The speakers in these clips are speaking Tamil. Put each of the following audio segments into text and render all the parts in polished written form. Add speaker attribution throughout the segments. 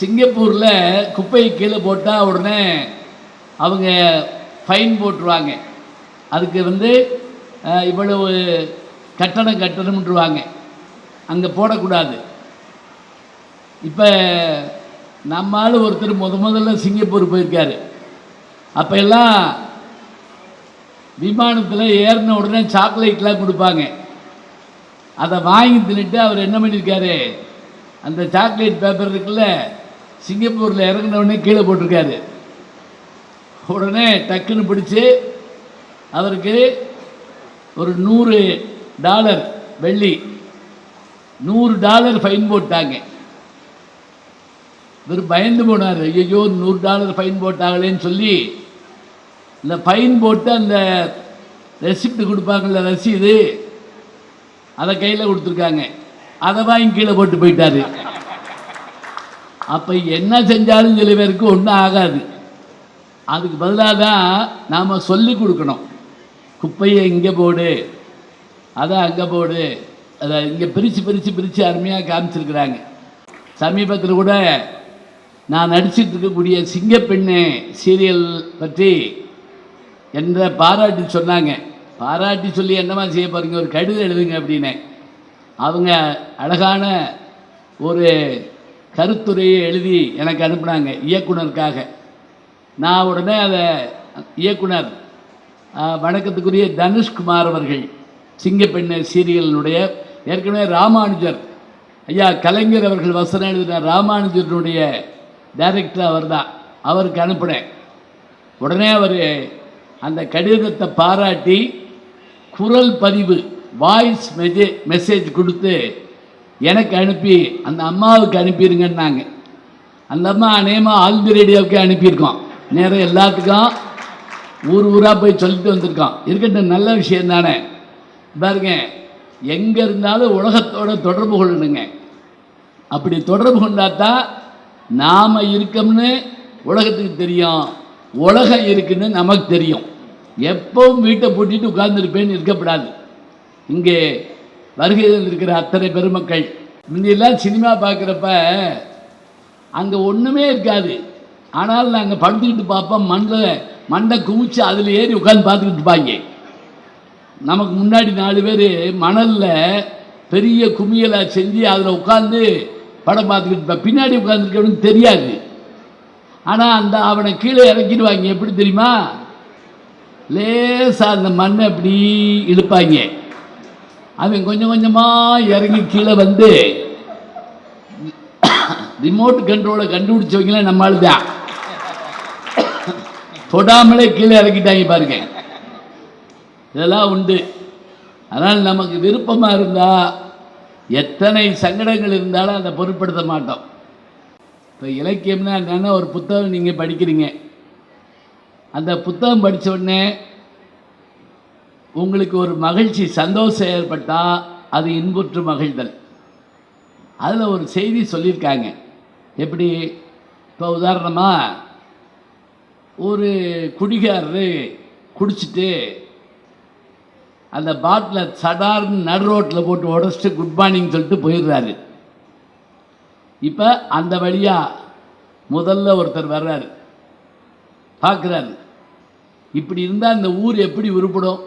Speaker 1: சிங்கப்பூரில் குப்பையை கீழே போட்டால் உடனே அவங்க ஃபைன் போட்டுருவாங்க. அதுக்கு இவ்வளவு கட்டணம்ன்றுவாங்க. அங்கே போடக்கூடாது. இப்போ நம்மால் ஒருத்தர் முதல்ல சிங்கப்பூர் போயிருக்காரு. அப்போ எல்லாம் விமானத்தில் ஏறின உடனே சாக்லேட்லாம் கொடுப்பாங்க. அதை வாங்கி தின்னுட்டு அவர் என்ன பண்ணியிருக்காரு, அந்த சாக்லேட் பேப்பர் இருக்குல்ல, சிங்கப்பூரில் இறங்கின உடனே கீழே போட்டிருக்காரு. உடனே டக்குன்னு பிடிச்சி அவருக்கு ஒரு $100 வெள்ளி $100 ஃபைன் போட்டாங்க. இவர் பயந்து போனார். ஐயோ $100 ஃபைன் போட்டாங்களேன்னு சொல்லி இந்த ஃபைன் போட்டு அந்த ரெசிப்ட் கொடுப்பாங்கள்ல, ரசீது, அதை கையில் கொடுத்துருக்காங்க. அதை வாங்கி கீழே போட்டு போயிட்டாரு. அப்போ என்ன செஞ்சாலும் சில பேருக்கு ஒன்றும் ஆகாது. அதுக்கு பதிலாக தான் நாம் சொல்லி கொடுக்கணும். குப்பையை இங்கே போடு, அதை அங்கே போடு, அதை இங்கே பிரித்து அருமையாக காமிச்சிருக்கிறாங்க. சமீபத்தில் கூட நான் நடிச்சிட்டு இருக்கக்கூடிய சிங்கப்பெண்ணே சீரியல் பற்றி என்ற பாராட்டி சொன்னாங்க. பாராட்டி சொல்லி என்னமா செய்ய போகிறீங்க, ஒரு கடிதம் எழுதுங்க அப்படின்னு. அவங்க அழகான ஒரு கருத்துரையை எழுதி எனக்கு அனுப்புனாங்க இயக்குனருக்காக. நான் உடனே அதை இயக்குனர் வணக்கத்துக்குரிய தனுஷ்குமார் அவர்கள், சிங்கப்பெண்ணை சீரியலினுடைய ஏற்கனவே ராமானுஜர் ஐயா கலைஞர் அவர்கள் வசனம் எழுதின ராமானுஜருடைய டைரக்டர் அவர் தான், அவருக்கு அனுப்பினேன். உடனே அவர் அந்த கடிதத்தை பாராட்டி குரல் பதிவு வாய்ஸ் மெசேஜ் கொடுத்து எனக்கு அனுப்பி அந்த அம்மாவுக்கு அனுப்பிடுங்கன்னாங்க. அந்த அம்மா அநேகமாக ஆல் இந்தியா ரேடியோவுக்கு அனுப்பியிருக்கோம். நேரம் எல்லாத்துக்கும் ஊராக போய் சொல்லிட்டு வந்திருக்கோம். இருக்கட்டும், நல்ல விஷயம் தானே. பாருங்க, எங்கே இருந்தாலும் உலகத்தோட தொடர்பு கொள்ளணுங்க. அப்படி தொடர்பு கொண்டாதான் நாம் இருக்கோம்னு உலகத்துக்கு தெரியும், உலகம் இருக்குன்னு நமக்கு தெரியும். எப்பவும் வீட்டை பூட்டிட்டு உட்கார்ந்துருப்பேன்னு இருக்கப்படாது. இங்கே வருகையில் இருக்கிற அத்தனை பெருமக்கள், முன்னெல்லாம் சினிமா பார்க்குறப்ப அங்கே ஒன்றுமே இருக்காது. ஆனால் நாங்கள் படுத்துக்கிட்டு பார்ப்போம், மண்டை குமிச்சு அதில் ஏறி உட்காந்து பார்த்துக்கிட்டு இருப்பாங்க. நமக்கு முன்னாடி 4 பேர் மணலில் பெரிய குமியலை செஞ்சு அதில் உட்காந்து படம் பார்த்துக்கிட்டு இருப்பேன். பின்னாடி உட்காந்துருக்கவனுக்கு தெரியாது. ஆனால் அவனை கீழே இறக்கிடுவாங்க. எப்படி தெரியுமா, லேசாக அந்த மண்ணை அப்படி இழுப்பாங்க. அவன் கொஞ்சம் கொஞ்சமாக இறங்கி கீழே வந்து ரிமோட் கண்ட்ரோலை கண்டுபிடிச்சவங்களே நம்மளால் தான் தொடாமலே கீழே இறக்கிட்டாங்க பாருங்க. இதெல்லாம் உண்டு. அதனால் நமக்கு விருப்பமாக இருந்தால் எத்தனை சங்கடங்கள் இருந்தாலும் அதை பொருட்படுத்த மாட்டோம். இப்போ இலக்கியம்னா என்னென்னா, ஒரு புத்தகம் நீங்கள் படிக்கிறீங்க, அந்த புத்தகம் படித்த உடனே உங்களுக்கு ஒரு மகிழ்ச்சி, சந்தோஷம் ஏற்பட்டால் அது இன்புற்று மகிழ்தல். அதில் ஒரு செய்தி சொல்லியிருக்காங்க. எப்படி, இப்போ உதாரணமாக ஒரு குடிகாரர் குடிச்சிட்டு அந்த பாட்டில் சடார்னு நடு ரோட்டில் போட்டு உடச்சிட்டு குட் மார்னிங் சொல்லிட்டு போயிடுறாரு. இப்போ அந்த வழியாக முதல்ல ஒருத்தர் வர்றாரு, பார்க்குறாரு. இப்படி இருந்தால் இந்த ஊர் எப்படி உருப்படும்,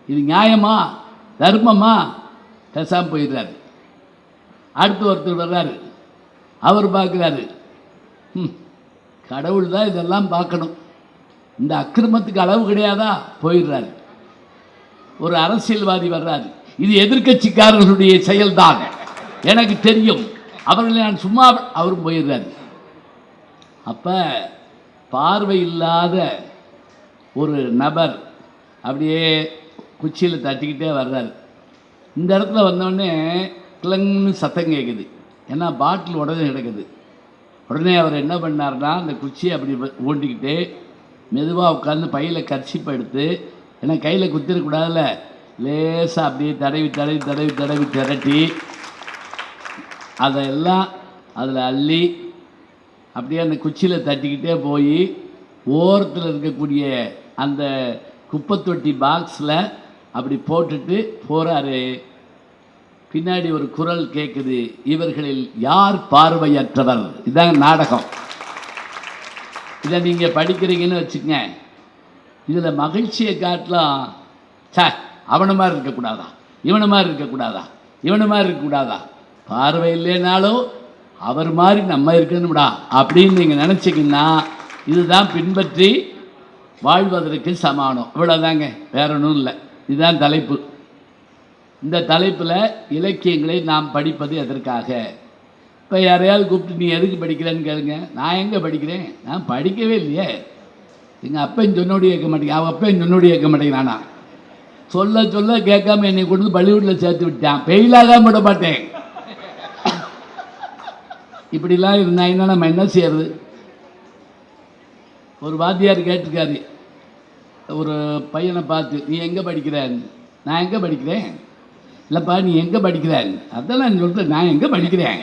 Speaker 1: இது நியாயமா தர்மமா, பேசாமல் போயிடுறாரு. அடுத்து ஒருத்தர் வர்றாரு, அவர் பார்க்குறாரு, கடவுள் தான் இதெல்லாம் பார்க்கணும், இந்த அக்கிரமத்துக்கு அளவு கிடையாதா, போயிடுறாரு. ஒரு அரசியல்வாதி வர்றாரு, இது எதிர்க்கட்சிக்காரர்களுடைய செயல்தான், எனக்கு தெரியும், அவர்களை நான் சும்மா, அவரும் போயிடுறாரு. அப்போ பார்வை இல்லாத ஒரு நபர் அப்படியே குச்சியில் தட்டிக்கிட்டே வர்றாரு. இந்த இடத்துல வந்தோடனே கிளங்னு சத்தம் கேட்குது. ஏன்னா பாட்டில் உடனே கிடக்குது. உடனே அவர் என்ன பண்ணார்னா, அந்த குச்சியை அப்படி ஓண்டிக்கிட்டு மெதுவாக உட்காந்து பையில் கர்ச்சிப்பை எடுத்து, ஏன்னா கையில் குத்திடக்கூடாதுல்ல, லேசாக அப்படியே தடவி தடவி தடவி தடவி திரட்டி அதையெல்லாம் அதில் அள்ளி அப்படியே அந்த குச்சியில் தட்டிக்கிட்டே போய் ஓரத்தில் இருக்கக்கூடிய அந்த குப்பை தொட்டி பாக்ஸில் அப்படி போட்டுட்டு போகிறாரு. பின்னாடி ஒரு குரல் கேட்குது, இவர்களில் யார் பார்வையற்றவர்? இதுதான் நாடகம். இதை நீங்கள் படிக்கிறீங்கன்னு வச்சுக்கங்க. இதில் மகிழ்ச்சியை காட்டலாம். சார் அவனை மாதிரி இருக்கக்கூடாதா, இவனை மாதிரி இருக்கக்கூடாதா, இவனை மாதிரி இருக்கக்கூடாதா, பார்வை இல்லைனாலும் அவர் மாதிரி நம்ம இருக்கணும்டா அப்படின்னு நீங்கள் நினச்சிங்கன்னா இதுதான் பின்பற்றி வாழ்வதற்கு சமானம். இவ்வளோதாங்க, வேற ஒன்றும் இல்லை. இதுதான் தலைப்பு. இந்த தலைப்பில் இலக்கியங்களை நாம் படிப்பது எதற்காக? இப்போ யாரையாவது கூப்பிட்டு நீ எதுக்கு படிக்கிறேன்னு கேளுங்க. நான் எங்கே படிக்கிறேன்? நான் படிக்கவே இல்லையே. எங்கள் அப்பையும் சொன்னோடி கேட்க மாட்டேங்க, அவன் அப்பையும் சொன்னோடி கேட்க மாட்டேங்கிறானா. சொல்ல சொல்ல கேட்காம என்னை கொண்டு பள்ளிக்கூட்டில் சேர்த்து விட்டான். பெயிலாகாம விட மாட்டேன். இப்படிலாம் இருந்தாங்கன்னா நம்ம என்ன செய்யறது? ஒரு வாத்தியார் கேட்டிருக்காரு ஒரு பையனை பார்த்து, நீ எங்கே படிக்கிறேன்? நான் எங்கே படிக்கிறேன்? இல்லைப்பா நீ எங்கே படிக்கிறேன்? அதெல்லாம் நான் சொல்கிறேன், நான் எங்கே படிக்கிறேன்.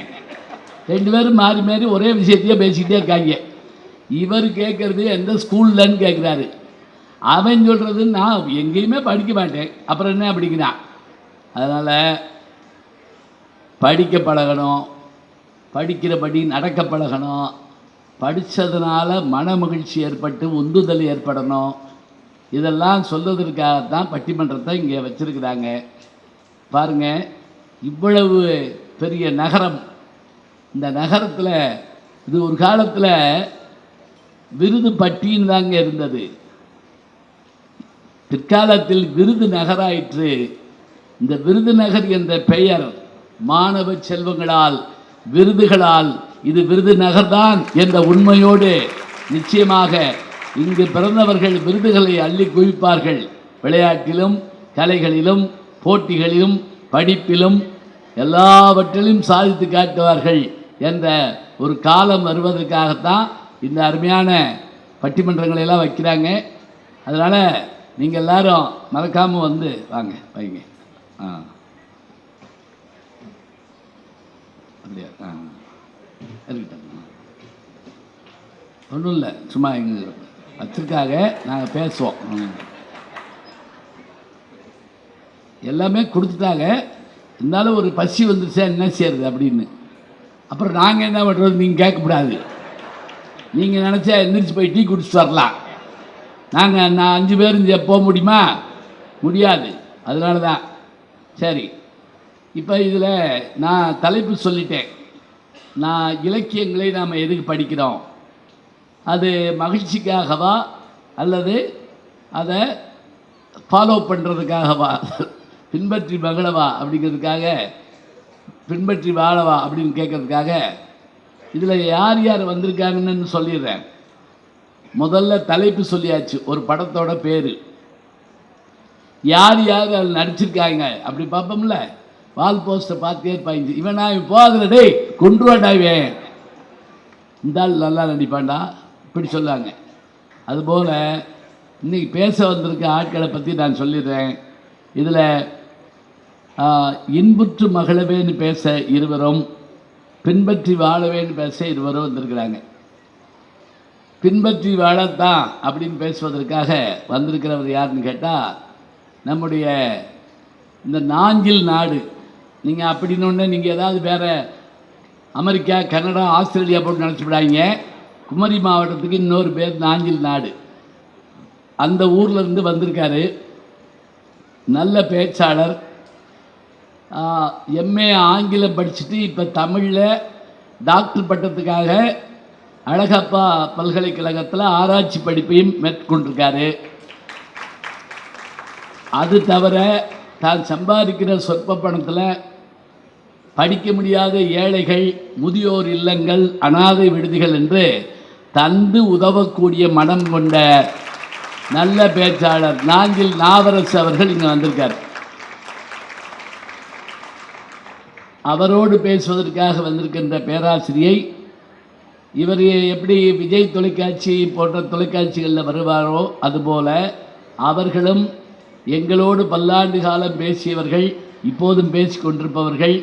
Speaker 1: ரெண்டு பேரும் மாறி மாறி ஒரே விஷயத்தையே பேசிக்கிட்டே இருக்காங்க. இவர் கேட்குறது எந்த ஸ்கூல்லன்னு கேட்குறாரு. அவன் சொல்கிறது நான் எங்கேயுமே படிக்க மாட்டேன். அப்புறம் என்ன படிக்கிறான்? அதனால் படிக்க பழகணும், படிக்கிறபடி நடக்க பழகணும். படித்ததுனால மன மகிழ்ச்சி ஏற்பட்டு உந்துதல் ஏற்படணும். இதெல்லாம் சொல்வதற்காகத்தான் பட்டிமன்றத்தை இங்கே வச்சுருக்குறாங்க. பாருங்கள், இவ்வளவு பெரிய நகரம். இந்த நகரத்தில் இது ஒரு காலத்தில் விருது பட்டின்னு தாங்க இருந்தது. பிற்காலத்தில் விருது நகராயிற்று. இந்த விருதுநகர் என்ற பெயர் மாணவ செல்வங்களால், விருதுகளால் இது விருதுநகர் தான் என்ற உண்மையோடு நிச்சயமாக இங்கு பிறந்தவர்கள் விருதுகளை அள்ளி குவிப்பார்கள். விளையாட்டிலும், கலைகளிலும், போட்டிகளிலும், படிப்பிலும் எல்லாவற்றிலும் சாதித்து காட்டுவார்கள் என்ற ஒரு காலம் வருவதற்காகத்தான் இந்த அருமையான பட்டிமன்றங்களை எல்லாம் வைக்கிறாங்க. அதனால் நீங்கள் எல்லாரும் மறக்காமல் வந்து வாங்க, வைங்க. அப்படியா? இருக்கட்டும், ஒன்றும் இல்லை, சும்மா எங்கள் வச்சிருக்காக நாங்கள் பேசுவோம். எல்லாமே கொடுத்துட்டாங்க, இருந்தாலும் ஒரு பசி வந்துருச்சா என்ன செய்யறது அப்படின்னு. அப்புறம் நாங்கள் என்ன பண்ணுறது? நீங்கள் கேட்கக்கூடாது. நீங்கள் நினச்சா எந்திரிச்சு போய் டீ குடிச்சிட்டு வரலாம். நான் 5 பேரும் போக முடியுமா? முடியாது. அதனால தான். சரி, இப்போ இதில் நான் தலைப்பு சொல்லிட்டேன். நான் இலக்கியங்களை நாம் எதுக்கு படிக்கிறோம்? அது மகிழ்ச்சிக்காகவா அல்லது அதை ஃபாலோ பண்ணுறதுக்காகவா, பின்பற்றி மகிழவா அப்படிங்கிறதுக்காக, பின்பற்றி வாழவா அப்படின்னு கேட்கறதுக்காக இதில் யார் யார் வந்திருக்காங்கன்னு சொல்லிடுறேன். முதல்ல தலைப்பு சொல்லியாச்சு, ஒரு படத்தோட பேர், யார் யார் அதில் நடிச்சிருக்காங்க அப்படி பார்ப்போம்ல. வால் போஸ்ட்டை பார்த்தே பாய்ஞ்சு இவன் நான் போதில் டேய் கொண்டுவாண்டாவேன், இந்த ஆள் நல்லா நடிப்பான்டா இப்படி சொல்லாங்க. அதுபோல் இன்றைக்கி பேச வந்திருக்க ஆட்களை பற்றி நான் சொல்லிடுறேன். இதில் இன்புற்று மகிழவேன்னு பேச இருவரும், பின்பற்றி வாழவேன்னு பேச இருவரும் வந்திருக்கிறாங்க. பின்பற்றி வாழத்தான் அப்படின்னு பேசுவதற்காக வந்திருக்கிறவர் யாருன்னு கேட்டால், நம்முடைய இந்த நாஞ்சில் நாடு. நீங்கள் அப்படின்னு நீங்கள் ஏதாவது வேறு அமெரிக்கா, கனடா, ஆஸ்திரேலியா போட்டு நினச்சிவிடாங்க. குமரி மாவட்டத்துக்கு இன்னொரு பேர் நாஞ்சில் நாடு. அந்த ஊர்லேருந்து வந்திருக்காரு. நல்ல பேச்சாளர். எம்ஏ ஆங்கிலம் படிச்சுட்டு இப்போ தமிழில் டாக்டர் பட்டத்துக்காக அழகப்பா பல்கலைக்கழகத்தில் ஆராய்ச்சி படிப்பையும் மேற்கொண்டிருக்காரு. அது தவிர தான் சம்பாதிக்கிற சொற்ப பணத்தில் படிக்க முடியாத ஏழைகள், முதியோர் இல்லங்கள், அனாதை விடுதிகள் என்று தந்து உதவக்கூடிய மனம் கொண்ட நல்ல பேச்சாளர் நாஞ்சில் நாவரசு அவர்கள் இங்கே வந்திருக்கார். அவரோடு பேசுவதற்காக வந்திருக்கின்ற பேராசிரியை, இவர் எப்படி விஜய் தொலைக்காட்சி போன்ற தொலைக்காட்சிகளில் வருவாரோ அதுபோல் அவர்களும் எங்களோடு பல்லாண்டு காலம் பேசியவர்கள், இப்போதும் பேசிக்கொண்டிருப்பவர்கள்,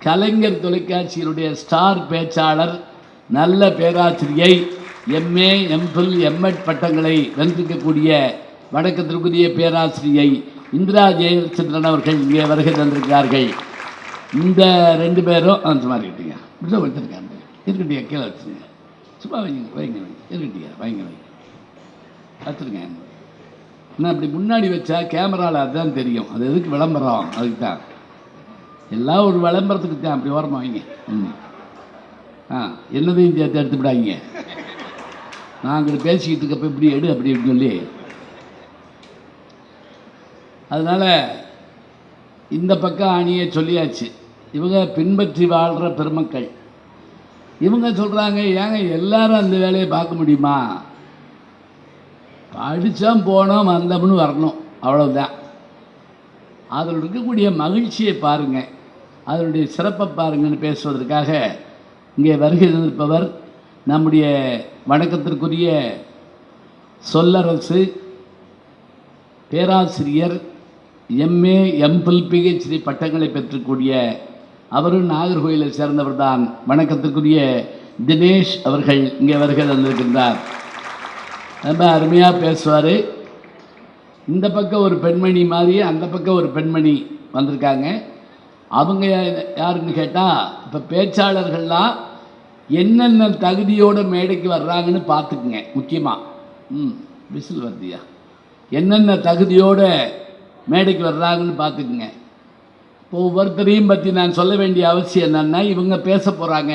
Speaker 1: கலைஞர் தொலைக்காட்சியினுடைய ஸ்டார் பேச்சாளர், நல்ல பேராசிரியை, எம்ஏ, எம்ஃபில், எம்எட் பட்டங்களை வென்றிருக்கக்கூடிய வணக்கத்திற்குரிய பேராசிரியை இந்திரா ஜெயச்சந்திரன் அவர்கள் இங்கே வருகை தந்திருக்கிறார்கள். இந்த 2 பேரும் அந்த மாதிரி இருக்கீங்க இப்படி வச்சுருக்காங்க இருக்கட்டியா கீழே வச்சுருங்க சும்மா வைங்க இருக்கட்டியா வைங்க வச்சுருங்க. நான் இப்படி முன்னாடி வச்சா கேமராவில் அதுதான் தெரியும். அது எதுக்கு விளம்பரம், அதுக்கு தான் எல்லாம் ஒரு விளம்பரத்துக்கு தான். அப்படி ஓரமாக வைங்க. என்னதையும் சேர்த்து எடுத்துவிடாங்க. நான் அங்கே பேசிக்கிட்டு இருக்கப்போ இப்படி எடு அப்படின்னு சொல்லி. அதனால் இந்த பக்கம் அணியை சொல்லியாச்சு. இவங்க பின்பற்றி வாழ்கிற பெருமக்கள் இவங்க சொல்கிறாங்க, ஏங்க எல்லாரும் அந்த வேலையை பார்க்க முடியுமா? படித்தோம் போனோம் வந்தோம்னு வரணும், அவ்வளவுதான். அதில் இருக்கக்கூடிய மகிழ்ச்சியை பாருங்கள், அதனுடைய சிறப்பை பாருங்கன்னு பேசுவதற்காக இங்கே வருகை இருப்பவர் நம்முடைய வணக்கத்திற்குரிய சொல்லரசு பேராசிரியர் எம்ஏ எம்பில் பிஹெச்டி பட்டங்களை பெற்றக்கூடிய அவரும் நாகர்கோயிலை சேர்ந்தவர் தான். வணக்கத்திற்குரிய தினேஷ் அவர்கள் இங்கே வருகை தந்திருக்கின்றார். ரொம்ப அருமையாக பேசுவார். இந்த பக்கம் ஒரு பெண்மணி மாதிரி அந்த பக்கம் ஒரு பெண்மணி வந்திருக்காங்க. அவங்க யாருன்னு கேட்டால், இப்போ பேச்சாளர்கள்லாம் என்னென்ன தகுதியோடு மேடைக்கு வர்றாங்கன்னு பார்த்துக்குங்க. முக்கியமாக விசில் வருதியா, என்னென்ன தகுதியோடு மேடைக்கு வர்றாங்கன்னு பார்த்துக்குங்க. இப்போ ஒவ்வொருத்தரையும் பற்றி நான் சொல்ல வேண்டிய அவசியம் என்னென்னா, இவங்க பேச போகிறாங்க.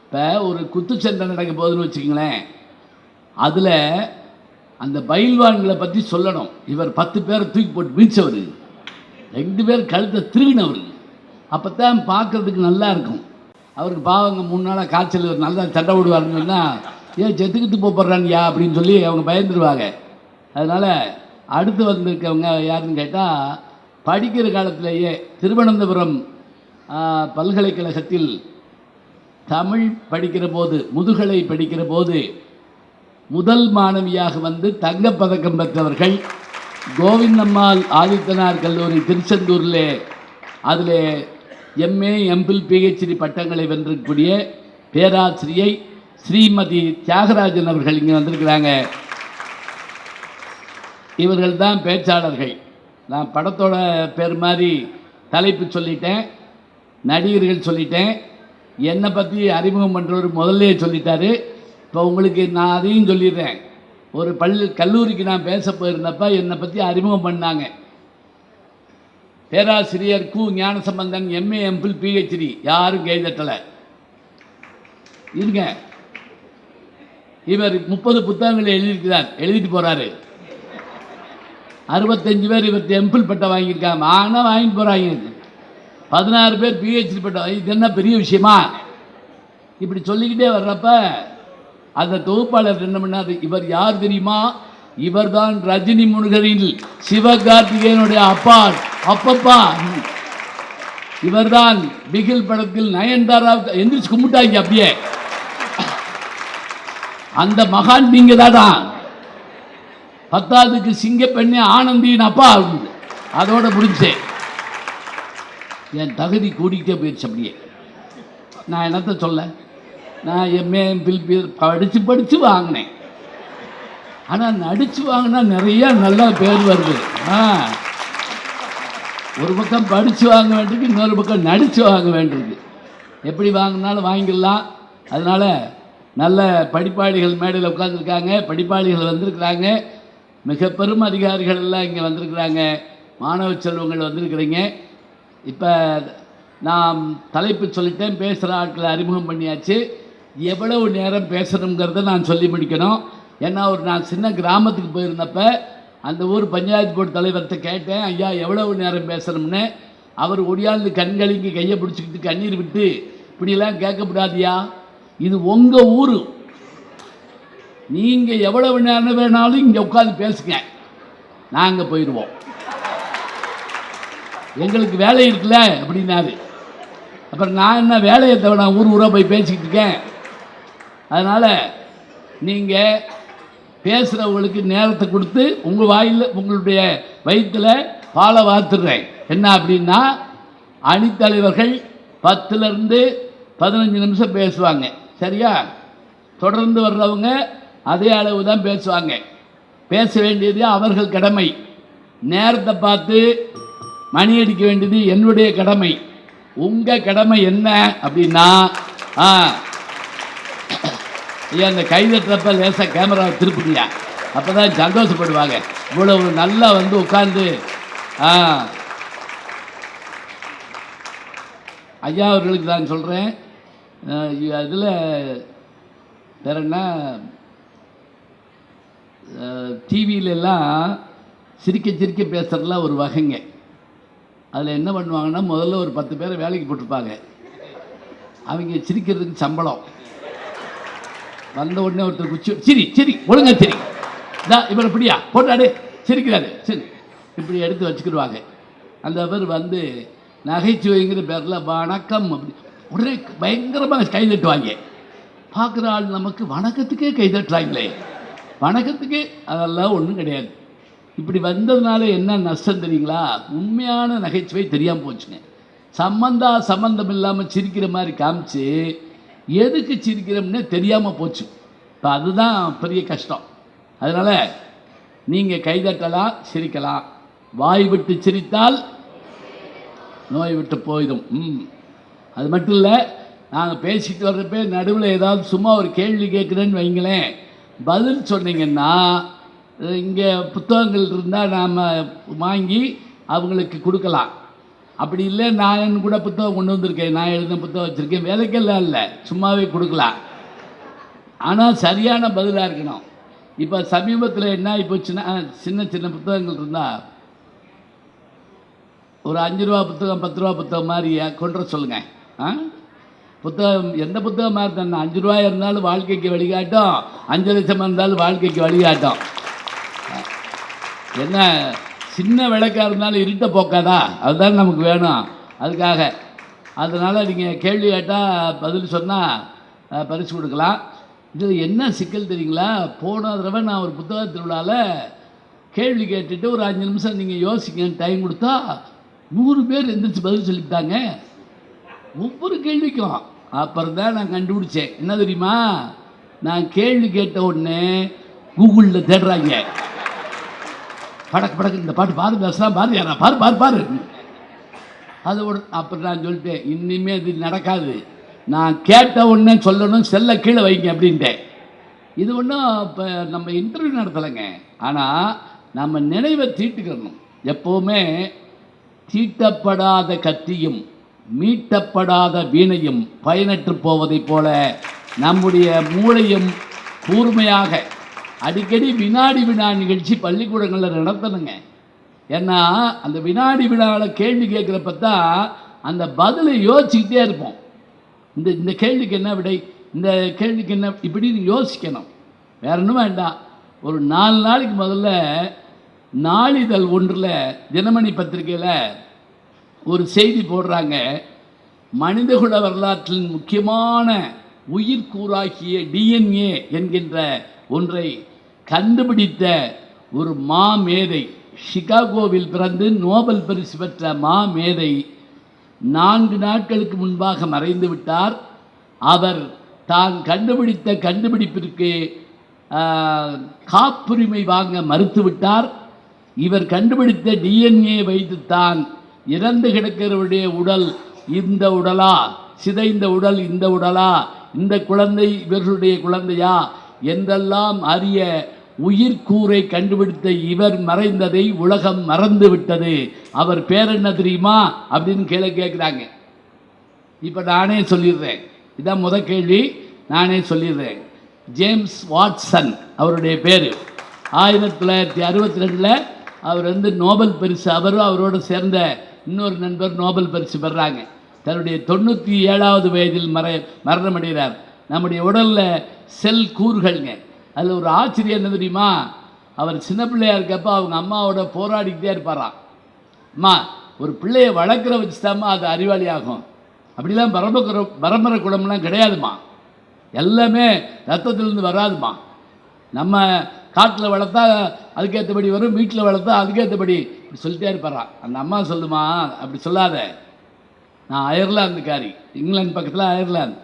Speaker 1: இப்போ ஒரு குத்துச்சண்டை நடக்க போகுதுன்னு வச்சுக்கங்களேன், அதில் அந்த பயில்வான்களை பற்றி சொல்லணும். இவர் 10 பேரை தூக்கி போட்டு வீழ்ச்சவர், 2 பேர் கழுத்தை திருகினவர். அப்போ தான் பார்க்குறதுக்கு நல்லா இருக்கும். அவருக்கு பாவங்க 3 நாளாக காய்ச்சல் நல்லா சண்டை விடுவாருன்னு சொன்னால், ஏன் செத்துக்கிட்டு போடுறான்யா அப்படின்னு சொல்லி அவங்க பயந்துருவாங்க. அதனால் அடுத்து வந்திருக்கவங்க யாருன்னு கேட்டால், படிக்கிற காலத்திலேயே திருவனந்தபுரம் பல்கலைக்கழகத்தில் தமிழ் படிக்கிற போது, முதுகலை படிக்கிற போது முதல் மாணவியாக வந்து தங்கப்பதக்கம் பெற்றவர்கள். கோவிந்தம்மாள் ஆதித்தனார் கல்லூரி திருச்செந்தூரில் அதில் எம்ஏ எம்பில் பிஹெச்டி பட்டங்களை வென்றக்கூடிய பேராசிரியை ஸ்ரீமதி தியாகராஜன் அவர்கள் இங்கே வந்திருக்கிறாங்க. இவர்கள் தான் பேச்சாளர்கள். நான் படத்தோட பேர் மாதிரி தலைப்பு சொல்லிட்டேன், நடிகர்கள் சொல்லிட்டேன், என்னை பற்றி அறிமுகம் பண்ணுறவர் முதல்ல சொல்லிட்டாரு. இப்போ உங்களுக்கு நான் அதையும் சொல்லிடுறேன். ஒரு கல்லூரிக்கு நான் பேச போயிருந்தப்ப என்னை பற்றி அறிமுகம் பண்ணாங்க. பேராசிரியர் கு ஞானசம்பந்தன் எம்ஏ எம்பில் பிஹெச்டி. யாரும் கைதட்டலை இருங்க. இவர் 30 புத்தகங்களை எழுதியிருக்கிறார், எழுதிட்டு போகிறாரு. 65 பேர் இவர் எம்பில் பட்டம் வாங்கியிருக்காங்க. ஆனால் வாங்கிட்டு போகிறாங்க. 16 பேர் பிஹெச்டி பட்டம். இது என்ன பெரிய விஷயமா? இப்படி சொல்லிக்கிட்டே வர்றப்ப அந்த தொகுப்பாளர் என்ன பண்ணார், இவர் யார் தெரியுமா? இவர் தான் ரஜினி முருகனில் சிவகார்த்திகேயனுடைய அப்பப்பா. இவர் தான் பிகில் படத்தில் நயன்தாரா எந்திரிச்சு கும்பிட்டாங்க. அப்படியே அந்த மகான் நீங்க தான். 10ஆவதுக்கு சிங்கப்பெண்ணே ஆனந்தியின் அப்பா. அதோட முடிஞ்சேன். என் தகுதி கூடிக்கிட்டே போயிடுச்சு. அப்படியே நான் என்னத்த சொல்ல, நான் எம்ஏ எம்பில் படித்து வாங்கினேன். ஆனால் நடித்து வாங்கினா நிறையா நல்லா பேர் வருது. ஒரு பக்கம் படித்து வாங்க வேண்டியிருக்கு, இன்னொரு பக்கம் நடித்து வாங்க வேண்டியிருக்கு. எப்படி வாங்கினாலும் வாங்கிடலாம். அதனால் நல்ல படிப்பாளிகள் மேடையில் உட்காந்துருக்காங்க, படிப்பாளிகள் வந்திருக்கிறாங்க, மிக பெரும் அதிகாரிகள் எல்லாம் இங்கே வந்திருக்கிறாங்க, மாணவ செல்வங்கள் வந்திருக்கிறீங்க. இப்போ நான் தலைப்பு சொல்லிட்டேன், பேசுகிற ஆட்களை அறிமுகம் பண்ணியாச்சு. எவ்வளவு நேரம் பேசணுங்கிறத நான் சொல்லி முடிக்கணும். ஏன்னா நான் சின்ன கிராமத்துக்கு போயிருந்தப்ப அந்த ஊர் பஞ்சாயத்து போர்டு தலைவர்கிட்ட கேட்டேன், ஐயா எவ்வளவு நேரம் பேசணும்னு. அவர் ஒடியாந்து கண்களுக்கு கையை பிடிச்சிக்கிட்டு கண்ணீர் விட்டு, இப்படிலாம் கேட்கக்கூடாதியா, இது உங்கள் ஊர், நீங்கள் எவ்வளவு நேரம் வேணாலும் இங்கே உட்காந்து பேசுங்க, நாங்கள் போயிடுவோம், எங்களுக்கு வேலை இருக்குல்ல அப்படின்னாரு. அப்புறம் நான் என்ன வேலையை தவிர நான் ஊராக போய் பேசிக்கிட்டு இருக்கேன். அதனால் நீங்கள் பேசுகிறவங்களுக்கு நேரத்தை கொடுத்து உங்கள் வாயில் உங்களுடைய வயிற்றில் பாலை வாத்துடுறேன். என்ன அப்படின்னா, அணித்தலைவர்கள் 10லேருந்து 15 நிமிஷம் பேசுவாங்க. சரியா? தொடர்ந்து வர்றவங்க அதே அளவு தான் பேசுவாங்க. பேச வேண்டியது அவர்கள் கடமை. நேரத்தை பார்த்து மணி அடிக்க வேண்டியது என்னுடைய கடமை. உங்கள் கடமை என்ன அப்படின்னா, ஐயா அந்த கைதட்டுறப்ப லேசாக கேமராவை திருப்புங்கய்யா, அப்போ தான் சந்தோஷப்படுவாங்க. இவ்வளவு நல்லா வந்து உட்காந்து ஐயா அவர்களுக்கு நான் சொல்கிறேன். அதில் வேற என்ன, டிவியிலெல்லாம் சிரிக்க சிரிக்க பேசுகிறதுலாம் ஒரு வகைங்க. அதில் என்ன பண்ணுவாங்கன்னா, முதல்ல ஒரு 10 பேரை வேலைக்கு போட்டிருப்பாங்க. அவங்க சிரிக்கிறதுக்கு சம்பளம். வந்த உடனே ஒருத்தர் குச்சி சிரி சிரி ஒழுங்கா சிரி, இதான் இவரை இப்படியா போட்டாடு சிரிக்கிறாரு சரி இப்படி எடுத்து வச்சுக்கிடுவாங்க. அந்த பேர் வந்து நகைச்சுவைங்கிற பேரில் வணக்கம் அப்படி உடனே பயங்கரமாக கை தட்டுவாங்க. பார்க்குற ஆள் நமக்கு வணக்கத்துக்கே கை தட்டுறாங்களே, வணக்கத்துக்கே. அதெல்லாம் ஒன்றும் கிடையாது. இப்படி வந்ததுனால என்ன நஷ்டம் தெரியுங்களா? உண்மையான நகைச்சுவை தெரியாமல் போச்சுங்க. சம்பந்தம் இல்லாமல் சிரிக்கிற மாதிரி காமிச்சு எதுக்கு சிரிக்கிறோம்னே தெரியாமல் போச்சு. இப்போ அதுதான் பெரிய கஷ்டம். அதனால் நீங்கள் கைதட்டலாம், சிரிக்கலாம். வாய் விட்டு சிரித்தால் நோய் விட்டு போயிடும். அது மட்டும் இல்லை, நாங்கள் பேசிட்டு வர்றப்ப நடுவில் ஏதாவது சும்மா ஒரு கேள்வி கேட்குறேன்னு வைங்களேன், பதில் சொன்னீங்கன்னா இங்கே புத்தகங்கள் இருந்தால் நாம் வாங்கி அவங்களுக்கு கொடுக்கலாம். அப்படி இல்லை, நான் கூட புத்தகம் கொண்டு வந்திருக்கேன், நான் எழுதின புத்தகம் வச்சுருக்கேன், வேலைக்கெல்லாம் இல்லை, சும்மாவே கொடுக்கலாம். ஆனால் சரியான பதிலாக இருக்கணும். இப்போ சமீபத்தில் என்ன ஆகி போச்சுன்னா, சின்ன சின்ன புத்தகங்கள் இருந்தால் ஒரு 5 ரூபா புத்தகம் 10 ரூபா புத்தகம் மாதிரி கொண்டு வர சொல்லுங்கள். புத்தகம் எந்த புத்தகம் மாதிரி தானே, 5 ரூபாய் இருந்தாலும் வாழ்க்கைக்கு வழிகாட்டும், 5 லட்சம் இருந்தாலும் வாழ்க்கைக்கு வழிகாட்டும். என்ன சின்ன விளக்காக இருந்தாலும் இருட்ட போக்காதா, அதுதான் நமக்கு வேணும். அதுக்காக அதனால் நீங்கள் கேள்வி கேட்டால் பதில் சொன்னால் பரிசு கொடுக்கலாம். இதில் என்ன சிக்கல் தெரியுங்களா? போன தடவை நான் ஒரு புத்தக திருவிழாவில் கேள்வி கேட்டுட்டு ஒரு 5 நிமிஷம் நீங்கள் யோசிக்கன்னு டைம் கொடுத்தா 100 பேர் எந்திரிச்சு பதில் சொல்லிட்டாங்க ஒவ்வொரு கேள்விக்கும். அப்புறம் தான் நான் கண்டுபிடிச்சேன். என்ன தெரியுமா? நான் கேள்வி கேட்ட உடனே கூகுளில் தேடுறாங்க, படக்கு இந்த பாட்டு பாரு, பேசலாம் பாரு, யாரா பாரு பாரு பாரு. அதோட அப்புறம் நான் சொல்லிட்டேன், இனிமேல் இது நடக்காது, நான் கேட்ட உடனே சொல்லணும், செல்ல கீழே வைங்க அப்படின்ட்டேன். இது ஒன்றும் இப்போ நம்ம இன்டர்வியூ நடத்தலைங்க, ஆனால் நம்ம நினைவை தீட்டுக்கணும். எப்போவுமே தீட்டப்படாத கத்தியும் மீட்டப்படாத வீணையும் பயனற்று போவதைப் போல நம்முடைய மூளையும் கூர்மையாக அடிக்கடி வினாடி வினா நிகழ்ச்சி பள்ளிக்கூடங்களில் நடத்தணுங்க. ஏன்னா அந்த வினாடி வினாவில் கேள்வி கேட்குறப்ப தான் அந்த பதிலை யோசிச்சுக்கிட்டே இருப்போம். இந்த கேள்விக்கு என்ன விடை, இந்த கேள்விக்கு என்ன, இப்படின்னு யோசிக்கணும். வேற ஒன்றும் வேண்டாம். ஒரு 4 நாளைக்கு முதல்ல நாளிதழ் ஒன்றில், தினமணி பத்திரிகையில் ஒரு செய்தி போடுறாங்க. மனிதகுல வரலாற்றின் முக்கியமான உயிர்கூறாகிய டிஎன்ஏ என்கின்ற ஒன்றை கண்டுபிடித்த ஒரு மாமேதை, சிகாகோவில் பிறந்து நோபல் பரிசு பெற்ற மாமேதை 4 நாட்களுக்கு முன்பாக மறைந்து விட்டார். அவர் தான் கண்டுபிடித்த கண்டுபிடிப்பிற்கு காப்புரிமை வாங்க மறுத்துவிட்டார். இவர் கண்டுபிடித்த டிஎன்ஏ வைத்துத்தான் இறந்து கிடக்கிறவருடைய உடல் இந்த உடலா, சிதைந்த உடல் இந்த உடலா, இந்த குழந்தை இவர்களுடைய குழந்தையா என்றெல்லாம் அறிய உயிர்கூரை கண்டுபிடித்த இவர் மறைந்ததை உலகம் மறந்து விட்டது. அவர் பேர் என்ன தெரியுமா அப்படின்னு கேட்குறாங்க. இப்போ நானே சொல்லிடுறேன், இதான் முதல் கேள்வி, நானே சொல்லிடுறேன். ஜேம்ஸ் வாட்சன் அவருடைய பேர். 1962 அவர் வந்து நோபல் பரிசு, அவரும் அவரோடு சேர்ந்த இன்னொரு நண்பர் நோபல் பரிசு பெறாங்க. தன்னுடைய 97வது வயதில் மரணமடைகிறார். நம்முடைய உடலில் செல் கூறுகள்ங்க, அதில் ஒரு ஆச்சரியம் என்ன தெரியுமா? அவர் சின்ன பிள்ளையாக இருக்கப்போ அவங்க அம்மாவோட போராடிக்கிட்டே இருப்பாராம். அம்மா ஒரு பிள்ளையை வளர்க்குற வச்சுட்டாமா அது அறிவாளி ஆகும், அப்படிலாம் பரம்பரை குணம்லாம் கிடையாதுமா, எல்லாமே ரத்தத்திலேருந்து வராதுமா, நம்ம காட்டில் வளர்த்தா அதுக்கேற்றபடி வரும், வீட்டில் வளர்த்தா அதுக்கேற்றபடி, இப்படி சொல்லிட்டே இருப்பாரான். அந்த அம்மா சொல்லுமா, அப்படி சொல்லாத, நான் அயர்லாந்துக்காரி, இங்கிலாந்து பக்கத்தில் அயர்லாந்து,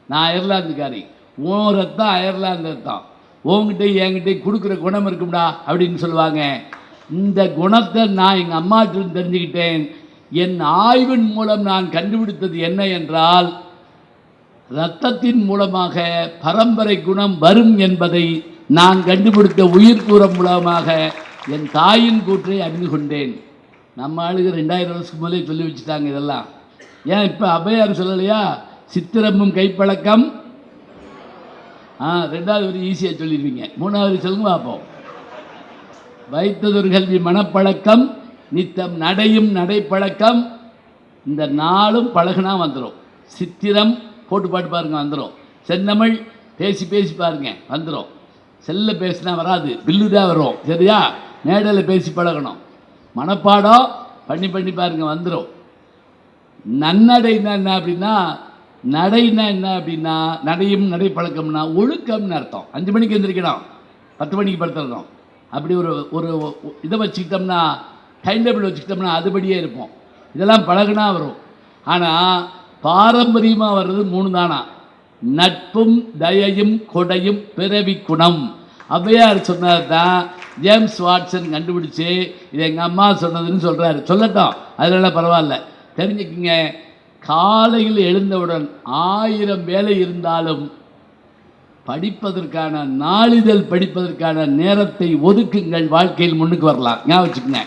Speaker 1: நான் அயர்லாந்துக்காரி, உன் ரத்தம் அயர்லாந்து ரத்தம், உங்ககிட்ட என்கிட்ட கொடுக்குற குணம் இருக்கும்டா அப்படின்னு சொல்லுவாங்க. இந்த குணத்தை நான் எங்கள் அம்மாட்டிருந்து தெரிஞ்சுக்கிட்டேன். என் ஆய்வின் மூலம் நான் கண்டுபிடித்தது என்ன என்றால், இரத்தத்தின் மூலமாக பரம்பரை குணம் வரும் என்பதை நான் கண்டுபிடித்த உயிர் கூறம் மூலமாக என் தாயின் கூற்றை அறிந்து கொண்டேன். நம்ம ஆளுங்க 2000 வருஷத்துக்கு முதலே சொல்லி வச்சுட்டாங்க இதெல்லாம். ஏன் இப்போ அபையார் சொல்லலையா? சித்திரமும் கைப்பழக்கம். ரெண்டாவது ஒரு ஈஸியாக சொல்லிடுவீங்க. மூணாவது சொல்லுங்க பார்ப்போம். வைத்ததொரு கல்வி மனப்பழக்கம், நித்தம் நடையும் நடைப்பழக்கம். இந்த நாளும் பழகுனா வந்துடும். சித்திரம் போட்டு பாட்டு பாருங்க வந்துடும். செந்தமிழ் பேசி பேசி பாருங்க வந்துடும். செல்ல பேசினா வராது, பில்லு தான் வரும். சரியா? மேடையில் பேசி பழகணும். மனப்பாடம் பண்ணி பண்ணி பாருங்க வந்துடும். நன்னடைனா என்ன அப்படின்னா, நடைனா என்ன அப்படின்னா, நடையும் நடை பழக்கம்னா ஒழுக்கம்னு அர்த்தம். 5 மணிக்கு எழுந்திரிக்கணும், 10 மணிக்கு படுத்துடணும். அப்படி ஒரு ஒரு இதை வச்சுக்கிட்டோம்னா, டைம் டேபிள் வச்சுக்கிட்டோம்னா அதுபடியே இருப்போம். இதெல்லாம் பழகுனா வரும். ஆனால் பாரம்பரியமாக வர்றது 3 தானா: நட்பும் தயையும் கொடையும் பிறவி குணம். ஔவையார் சொன்னது தான் ஜேம்ஸ் வாட்சன் கண்டுபிடிச்சு இது எங்கள் அம்மா சொன்னதுன்னு சொல்கிறாரு. சொல்லட்டும், அதனால பரவாயில்ல. தெரிஞ்சுக்கிங்க, காலையில் எழுந்தவுடன் 1000 வேலை இருந்தாலும் படிப்பதற்கான, நாளிதழ் படிப்பதற்கான நேரத்தை ஒதுக்குங்கள். வாழ்க்கையில் முன்னுக்கு வரலாம். ஞாபகம் வச்சுக்கோங்க.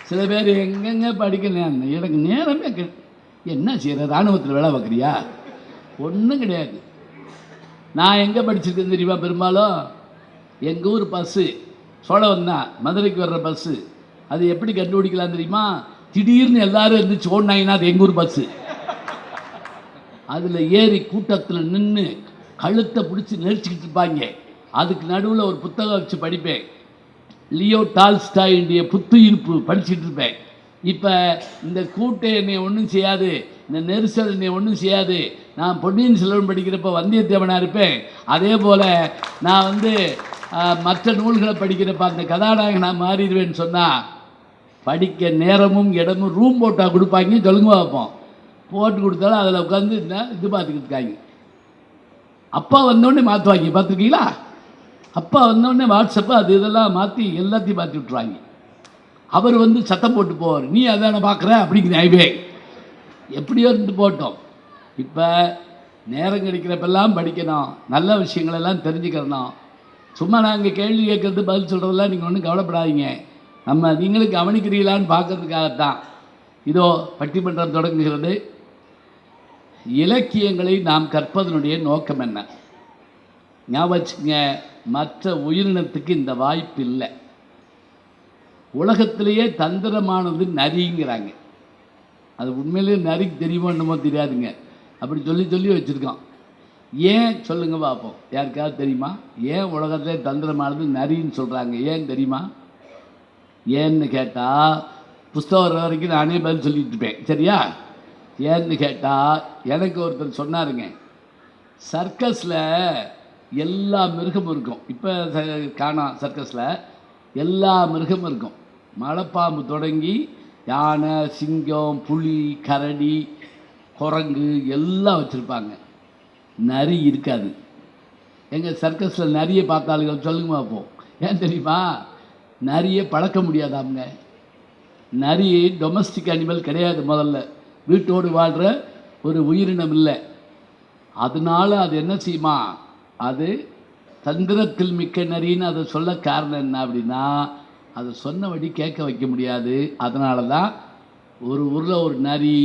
Speaker 1: சில பேர் எங்கெங்க படிக்கணும், எனக்கு நேரமே என்ன செய்கிற, இராணுவத்தில் வேலை பார்க்குறியா? ஒன்றும் கிடையாது. நான் எங்கே படிச்சிருக்கேன் தெரியுமா? பெரும்பாலும் எங்கள் ஊர் பஸ்ஸு சோழவன் தான், மதுரைக்கு வர்ற பஸ்ஸு. அது எப்படி கண்டுபிடிக்கலாம் தெரியுமா? திடீர்னு எல்லாரும் இருந்துச்சு ஓடினாங்கன்னா அது எங்கள் ஊர் பஸ்ஸு. அதில் ஏறி கூட்டத்தில் நின்று கழுத்தை பிடிச்சி நெரிச்சிக்கிட்டு இருப்பாங்க. அதுக்கு நடுவில் ஒரு புத்தகம் வச்சு படிப்பேன். லியோ டால்ஸ்டாயினுடைய புத்துயிர்ப்பு படிச்சுட்டு இருப்பேன். இப்போ இந்த கூட்டை என்னை ஒன்றும் செய்யாது, இந்த நெரிசல் என்னை ஒன்றும் செய்யாது. நான் பொன்னியின் செல்வன் படிக்கிறப்ப வந்தியத்தேவனாக இருப்பேன். அதே போல் நான் மற்ற நூல்களை படிக்கிறப்ப அந்த கதாநாயகனாக மாறிடுவேன்னு சொன்னால், படிக்க நேரமும் இடமும் ரூம் போட்டால் கொடுப்பாங்க. சொல்லுங்க பார்ப்போம். போட்டு கொடுத்தாலும் அதில் உட்காந்து இது பார்த்துக்கிட்டு இருக்காங்க. அப்பா வந்தோடனே மாற்றுவாங்க. பார்த்துருக்கீங்களா? அப்பா வந்தோடனே வாட்ஸ்அப்பை அது இதெல்லாம் மாற்றி எல்லாத்தையும் மாற்றி விட்ருவாங்க. அவர் சத்தம் போட்டு போவார், நீ அதான பார்க்குற அப்படிங்கிற ஐவே. எப்படியோ இருந்து போட்டோம். இப்போ நேரம் கிடைக்கிறப்பெல்லாம் படிக்கணும், நல்ல விஷயங்களெல்லாம் தெரிஞ்சுக்கிறணும். சும்மா நாங்கள் கேள்வி கேட்குறது பதில் சொல்கிறதெல்லாம் நீங்கள் ஒன்றும் கவலைப்படாதீங்க. நீங்களும் கவனிக்கிறீங்களான்னு பார்க்கறதுக்காகத்தான் இதோ பட்டிமன்றம் தொடங்குகிறது. இலக்கியங்களை நாம் கற்பதனுடைய நோக்கம் என்ன? ஞாபகம் வச்சுங்க, மற்ற உயிரினத்துக்கு இந்த வாய்ப்பு இல்லை. உலகத்திலேயே தந்திரமானது நரிங்கிறாங்க. அது உண்மையிலேயே நரிக்கு தெரியுமோ என்னமோ தெரியாதுங்க. அப்படி சொல்லி சொல்லி வச்சுருக்கோம். ஏன் சொல்லுங்க பார்ப்போம். யாருக்காவது தெரியுமா ஏன் உலகத்திலே தந்திரமானது நரின்னு சொல்கிறாங்க? ஏன் தெரியுமா? ஏன்னு கேட்டால், புஸ்தகம் வர வரைக்கும் நானே பதில் சொல்லிட்டு இருப்பேன். சரியா? ஏன்னு கேட்டால், எனக்கு ஒருத்தர் சொன்னாருங்க, சர்க்கஸில் எல்லா மிருகமும் இருக்கும். இப்போ காணோம். சர்க்கஸில் எல்லா மிருகமும் இருக்கும். மலைப்பாம்பு தொடங்கி யானை, சிங்கம், புலி, கரடி, குரங்கு எல்லாம் வச்சுருப்பாங்க. நரி இருக்காது. எங்கள் சர்க்கஸில் நரியை பார்த்தாளுகள் சொல்லுங்க பார்ப்போம். ஏன் தெரியுமா? நரியை பழக்க முடியாதாங்க. நரி டொமஸ்டிக் அனிமல் கிடையாது. முதல்ல வீட்டோடு வாழ்கிற ஒரு உயிரினம் இல்லை. அதனால அது என்ன செய்யுமா, அது தந்திரத்தில் மிக்க நரின்னு அதை சொல்ல காரணம் என்ன அப்படின்னா, அதை சொன்னபடி கேட்க வைக்க முடியாது. அதனால தான் ஒரு ஊரில் ஒரு நரி,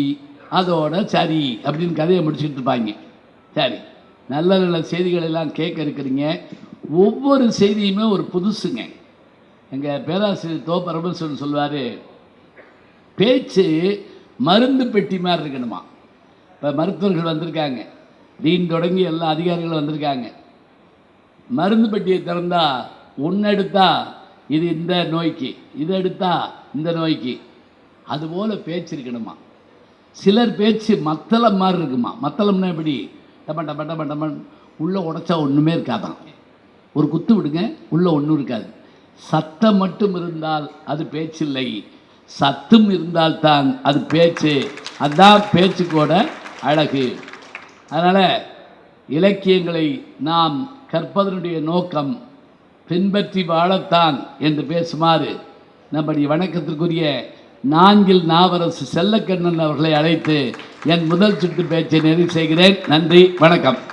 Speaker 1: அதோட சரி அப்படின்னு கதையை முடிச்சுக்கிட்டு இருப்பாங்க. சரி, நல்ல நல்ல செய்திகளெல்லாம் கேட்க இருக்கிறீங்க. ஒவ்வொரு செய்தியுமே ஒரு புதுசுங்க. எங்கள் பேராசிரியர் தோ பரமேஸ்வரன் சொல்வார், பேச்சு மருந்து பெட்டி மாதிரி இருக்கணுமா. இப்போ மருத்துவர்கள் வந்திருக்காங்க, டீன் தொடங்கி எல்லா அதிகாரிகளும் வந்திருக்காங்க. மருந்து பெட்டியை திறந்தால் ஒன்று எடுத்தால் இது இந்த நோய்க்கு, இதை எடுத்தால் இந்த நோய்க்கு. அதுபோல் பேச்சு இருக்கணுமா. சிலர் பேச்சு மத்தளம் மாதிரி இருக்குமா. மத்தளம்னா எப்படி? டப்பன் டப்பன் டப்பன் டப்பன் உள்ளே உடைச்சா ஒன்றுமே இருக்காதான். ஒரு குத்து விடுங்க, உள்ளே ஒன்றும் இருக்காது. சத்தம் மட்டும் இருந்தால் அது பேச்சில்லை, சத்தும் இருந்தால்தான் அது பேச்சு. அதுதான் பேச்சுக்கோட அழகு. அதனால் இலக்கியங்களை நாம் கற்பதனுடைய நோக்கம் பின்பற்றி வாழத்தான் என்று பேசுமாறு நம்முடைய வணக்கத்திற்குரிய நான்கில் நாவரசு செல்லக்கண்ணன் அவர்களை அழைத்து என் முதல் சுற்று பேச்சை நிறைவு செய்கிறேன். நன்றி, வணக்கம்.